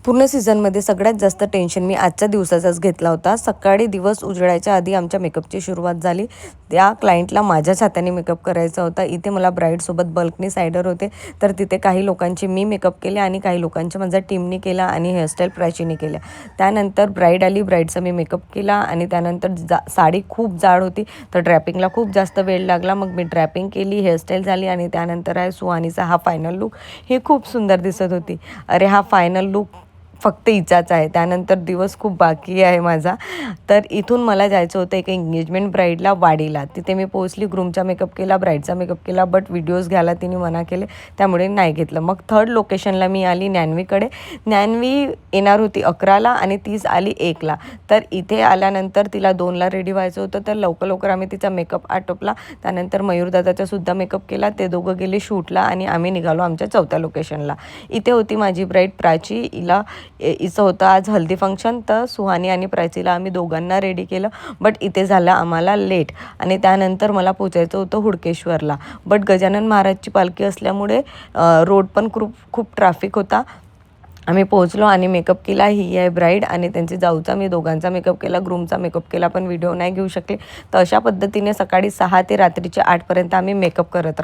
पूर्ण सीझनमध्ये सगळ्यात जास्त टेन्शन मी आजच्या दिवसाचाच घेतला होता। सकाळी दिवस उजळायच्या आधी आमच्या मेकअपची सुरुवात झाली। त्या क्लायंटला माझ्याच हाताने मेकअप करायचा होता। इथे मला ब्राईडसोबत बल्कनी सायडर होते, तर तिथे काही लोकांची मी मेकअप केले आणि काही लोकांच्या माझ्या टीमनी केला आणि हेअरस्टाईल प्राचीने केल्या। त्यानंतर ब्राईड आली, ब्राईडचा मी मेकअप केला आणि त्यानंतर साडी खूप जाड होती, तर ड्रॅपिंगला खूप जास्त वेळ लागला। मग मी ड्रॅपिंग केली, हेअरस्टाईल झाली आणि त्यानंतर आहे सुहानीचा हा फायनल लुक। ही खूप सुंदर दिसत होती। अरे हा फायनल लुक फक्त हिचाच आहे, त्यानंतर दिवस खूप बाकी आहे माझा। तर इथून मला जायचं होतं एका एंगेजमेंट ब्राईडला वाडीला। तिथे मी पोहोचली, ग्रूमचा मेकअप केला, ब्राईडचा मेकअप केला, बट व्हिडिओज घ्यायला तिने मना केले, त्यामुळे नाही घेतलं। मग थर्ड लोकेशनला मी आली न्यानवीकडे। न्यानवी येणार होती 11ला आणि तीच आली 1ला। तर इथे आल्यानंतर तिला 2ला रेडी व्हायचं होतं, तर लवकर लवकर आम्ही तिचा मेकअप आटोपला। त्यानंतर मयूरदादाचा सुद्धा मेकअप केला, ते दोघं गेले शूटला आणि आम्ही निघालो आमच्या 4थ्या लोकेशनला। इथे होती माझी ब्राईड प्राची। हिचं होतं आज हल्दी फंक्शन, तर सुहानी आणि प्राचीला आम्ही दोघांना रेडी केलं, बट इथे झालं आम्हाला लेट आणि त्यानंतर मला पोचायचं होतं हुडकेश्वरला। बट गजानन महाराजची पालखी असल्यामुळे रोड पण खूप ट्रॅफिक होता। आम्ही पोहोचलो आणि मेकअप केला। ही आहे ब्राईड आणि त्यांची जाऊचा मी दोघांचा मेकअप केला, ग्रूमचा मेकअप केला, पण व्हिडिओ नाही घेऊ शकले। तर अशा पद्धतीने सकाळी 6 ते रात्रीचे 8पर्यंत आम्ही मेकअप करत